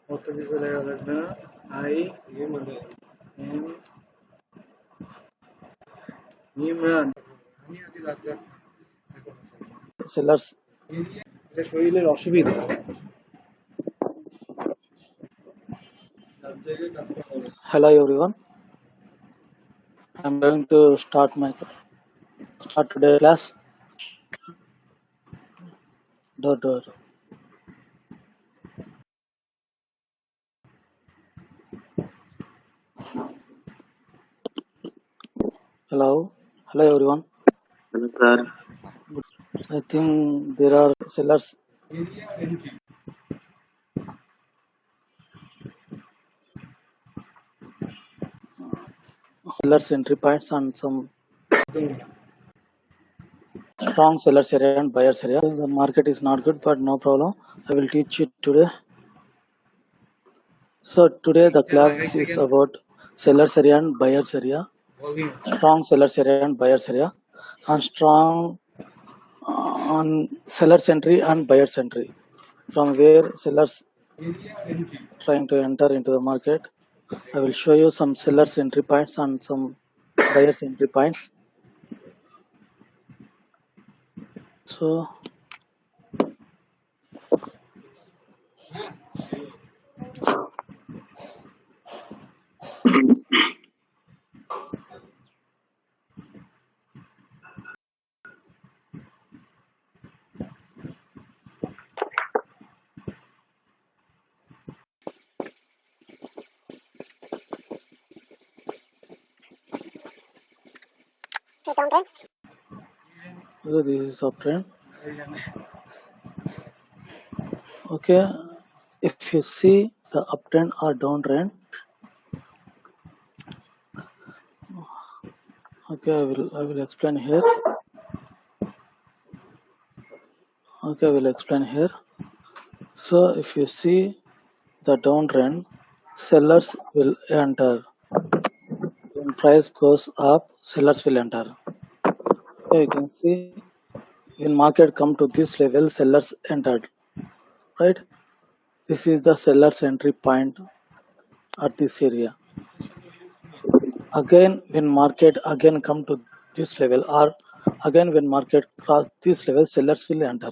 কত কিছু লেখা লাগবে না আই এম ইমরান সেলার্স শরীরের অসুবিধা Hello everyone, I'm going to start today class. Door. Hello everyone. Hello, sir. I think there are sellers entry points and some strong sellers area and buyers area. The market is not good, but no problem. I will teach you today. So today the class is about sellers area and buyers area, strong sellers area and buyers area, and strong on sellers entry and buyers entry, from where sellers trying to enter into the market. I will show you some sellers entry points and some buyers entry points. So this is uptrend. Okay, if you see the uptrend or downtrend, okay, I will explain here. Okay, I will explain here. So if you see the downtrend, sellers will enter. When price goes up, sellers will enter. Okay, you can see when market come to this level, sellers entered, right? This is the sellers entry point at this area. Again, when market again come to this level, or again when market cross this level, sellers will enter.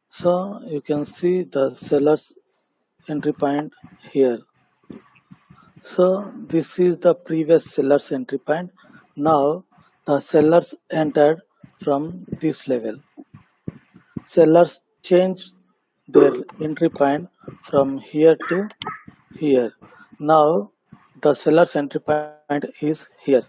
So you can see the sellers entry point here. So this is the previous sellers entry point. Now the sellers entered from this level. Sellers changed their entry point from here to here. Now the seller's entry point is here.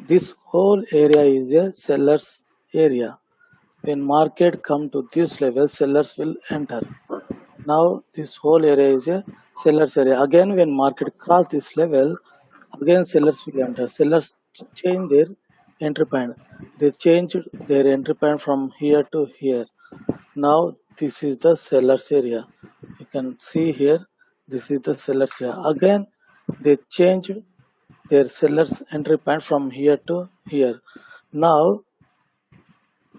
This whole area is a seller's area. When market come to this level, sellers will enter. Now this whole area is a seller's area. Again, when market cross this level, again sellers will enter. Sellers change their entry point. They changed their entry point from here to here. Now this is the seller's area. You can see here, this is the seller's area. Again, they changed their seller's entry point from here to here. Now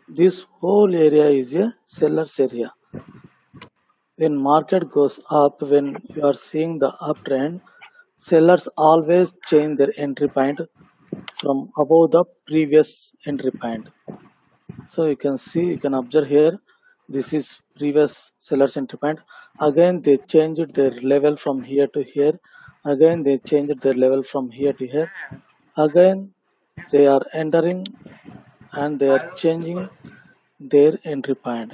this whole area is a seller's area. When market goes up, when you are seeing the uptrend, sellers always change their entry point from above the previous entry point. So you can see, you can observe here, this is previous seller's entry point. Again they changed their level from here to here. Again they changed their level from here to here. Again they are entering and they are changing their entry point.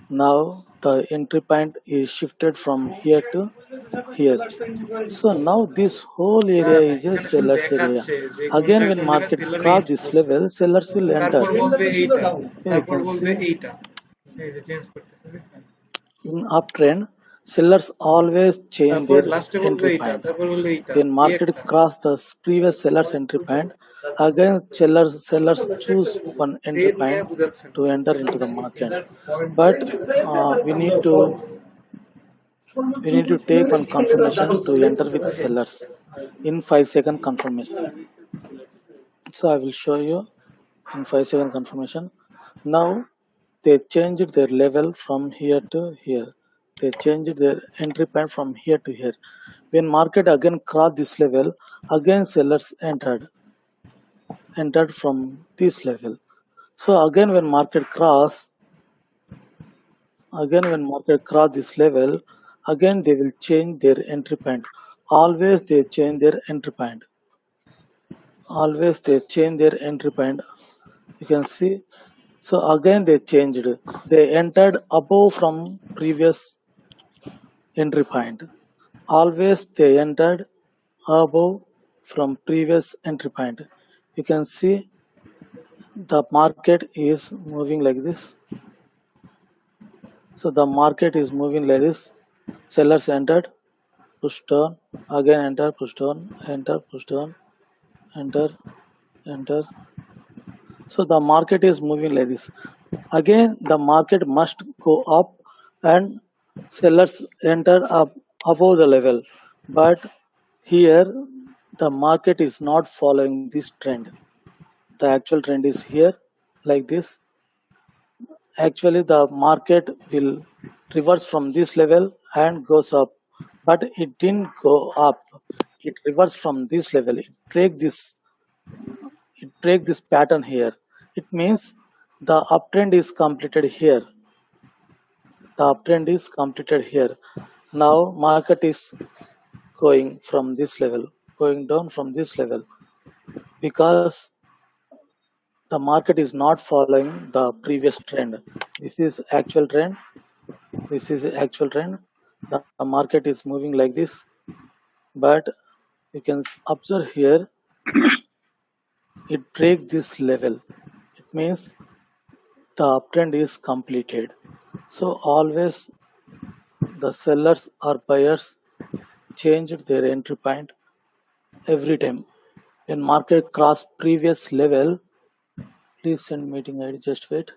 Now the entry point is shifted from here to here. So now this whole area is a seller's area. Again when market cross this level, sellers will enter. Here you can see, in uptrend, sellers always change their entry point. When market cross the previous seller's entry point, again sellers choose one entry point to enter into the market. But we need to take one confirmation to enter with sellers in 5-second confirmation. So I will show you in 5-second confirmation. Now they changed their level from here to here. They changed their entry point from here to here. When market again crossed this level, again sellers entered from this level. So again when market cross this level, again they will change their entry point. Always they change their entry point. You can see. So again they changed. They entered above from previous entry point. Always they entered above from previous entry point. You can see the market is moving like this. So the market is moving like this. Sellers entered, push down, again enter, push down, enter, push down, enter, enter. So the market is moving like this. Again the market must go up and sellers enter up above the level. But here the market is not following this trend. The actual trend is here like this. Actually the market will reverse from this level and goes up, but it didn't go up. It reversed from this level. It break this pattern here. It means the uptrend is completed here. Now market is going from this level, going down from this level, because the market is not following the previous trend. This is actual trend. The market is moving like this, but you can observe here, it break this level. It means the uptrend is completed. So always the sellers or buyers changed their entry point every time. When market cross previous level, please send meeting ID. Just wait.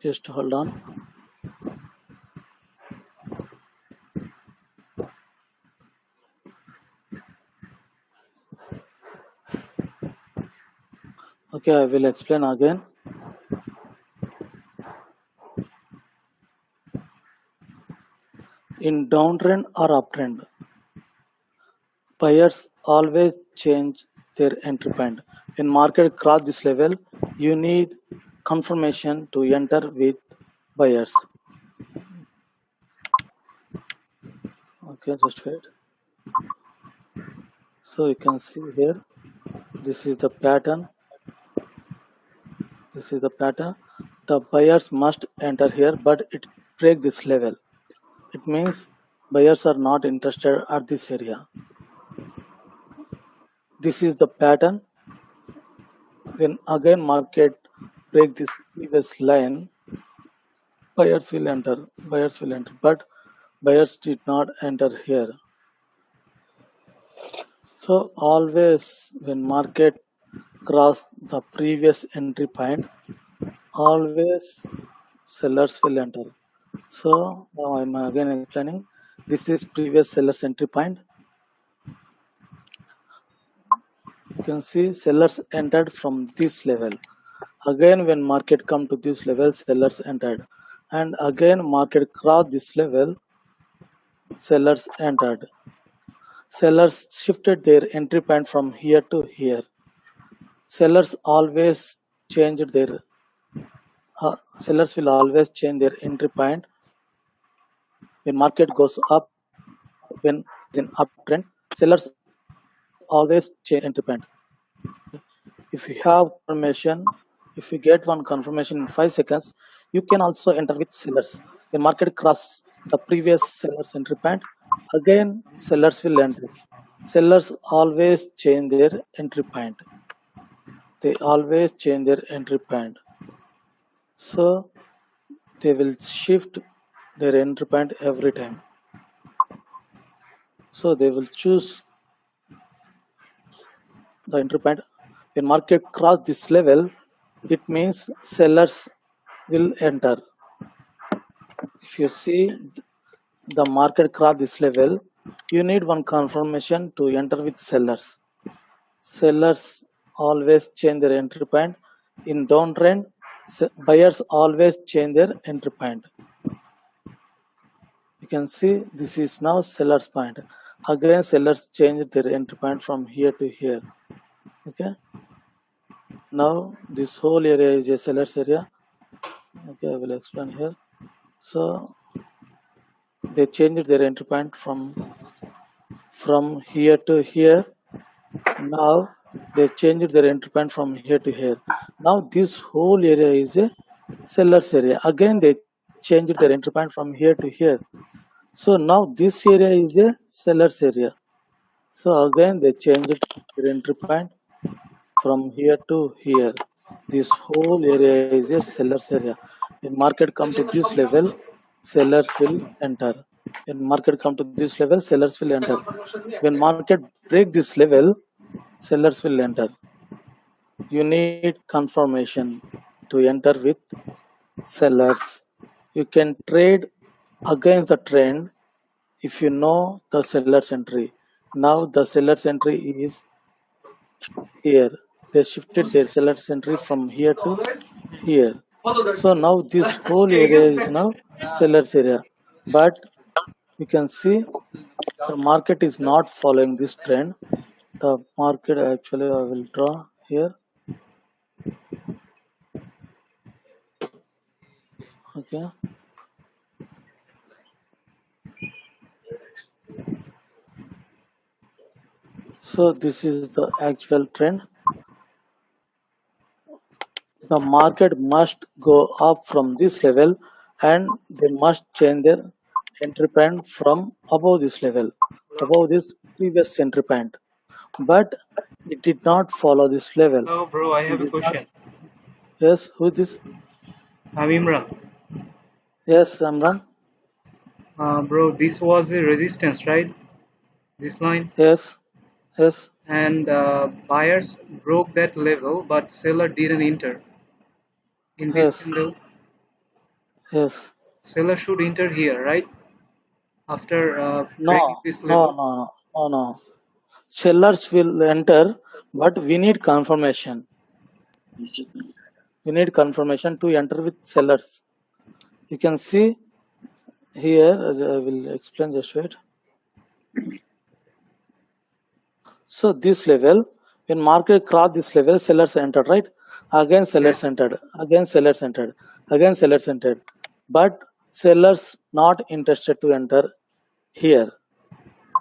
Just hold on. Okay, I will explain again. In downtrend or uptrend, buyers always change their entry point. When market cross this level, you need confirmation to enter with buyers. Okay, just wait. So you can see here, this is the pattern. The buyers must enter here, but it break this level. It means buyers are not interested at this area. This is the pattern. When again market break this previous line, buyers will enter, but buyers did not enter here. So always when market cross the previous entry point, always sellers will enter. So now I'm again explaining. This is previous seller's entry point. You can see sellers entered from this level. Again, when market come to this level, sellers entered. And again, market crossed this level, sellers entered. Sellers shifted their entry point from here to here. Sellers always changed their sellers will always change their entry point when market goes up. When it's in uptrend, sellers always change entry point. If you have confirmation, if you get one confirmation in 5 seconds, you can also enter with sellers. When market cross the previous seller's entry point, again sellers will enter. Sellers always change their entry point. They always change their entry point. So they will shift their entry point every time. So they will choose the entry point. When market cross this level, it means sellers will enter. If you see the market cross this level, you need one confirmation to enter with sellers. Sellers always change their entry point. In downtrend, buyers always change their entry point. You can see this is now seller's point. Again, sellers change their entry point from here to here. Okay. Now this whole area is a seller's area. Okay, I will explain here. So they changed their entry point from here to here. Now they changed their entry point from here to here. Now this whole area is a seller's area. Again they changed their entry point from here to here. So now this area is a seller's area. So again they changed their entry point from here to here. This whole area is a seller's area. When market come to this level, sellers will enter. When market come to this level, sellers will enter. When market break this level, sellers will enter. You need confirmation to enter with sellers. You can trade against the trend if you know the seller's entry. Now the seller's entry is here. They shifted their seller's entry from here to here. So now this whole area is now seller's area. But you can see the market is not following this trend. The market, actually I will draw here. Okay. So this is the actual trend. The market must go up from this level and they must change their entry point from above this level, above this previous entry point. But it did not follow this level. Hello, bro. I have a question. Yes, who is this? I'm Imran. Yes, Amran. Bro, this was the resistance, right? This line. Yes, yes, And buyers broke that level, but seller didn't enter in this yes, candle. yes. Seller should enter here, right? After No, breaking this no, level. no, no, no, no. Sellers will enter, but we need confirmation. We need confirmation to enter with sellers. You can see here, I will explain, just wait. So this level, when market crossed this level, sellers entered, right? Again sellers Yes. entered, again sellers entered, again sellers entered. But sellers not interested to enter here.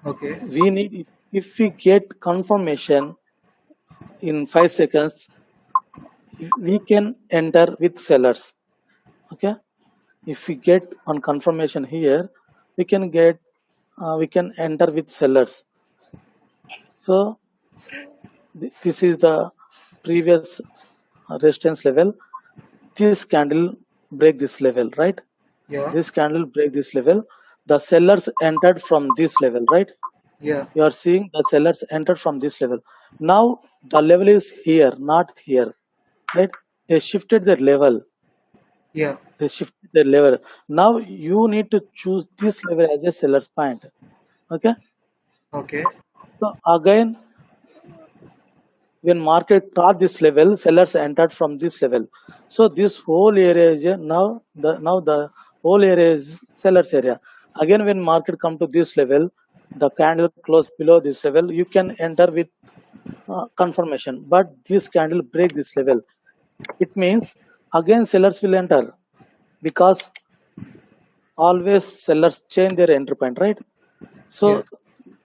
Okay. We need, if we get confirmation in 5 seconds, we can enter with sellers. Okay. If we get on confirmation here, we can enter with sellers. So this is the previous resistance level. This candle break this level, right? Yeah. This candle break this level. The sellers entered from this level, right? Yeah. You are seeing the sellers entered from this level. Now the level is here, not here, right? They shifted their level. Yeah. They shift the level. Now you need to choose this level as a seller's point. Okay. Okay. So again, when market crossed this level, sellers entered from this level. So this whole area is now the whole area is sellers area. Again, when market come to this level, the candle close below this level, you can enter with confirmation. But this candle break this level. It means again sellers will enter because always sellers change their entry point, right? Yeah. So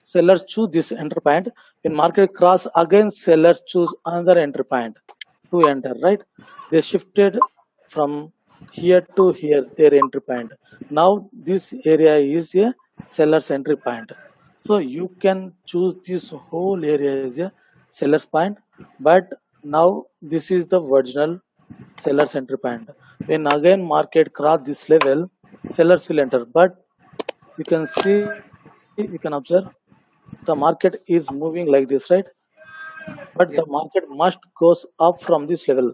sellers choose this entry point. When market cross again, sellers choose another entry point to enter, right? They shifted from here to here their entry point. Now this area is a seller's entry point. So you can choose this whole area as a seller's point, but now this is the original seller's entry point. When again market cross this level, sellers will enter. But you can see, you can observe the market is moving like this, right? But Yeah. the market must goes up from this level.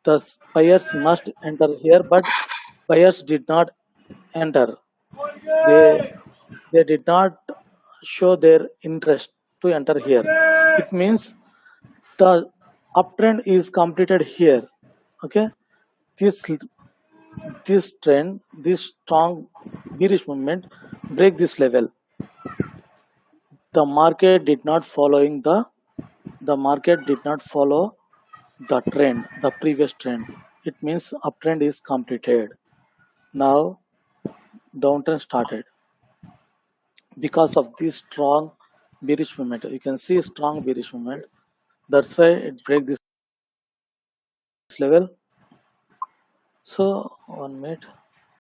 Thus, buyers must enter here, but buyers did not enter. They they did not show their interest to enter here. It means the uptrend is completed here. Okay, this this trend, this strong bearish movement break this level. The market did not following the market did not follow the trend, the previous trend. It means uptrend is completed. Now downtrend started because of this strong bearish movement. You can see strong bearish movement. That's why it break this level. So 1 minute.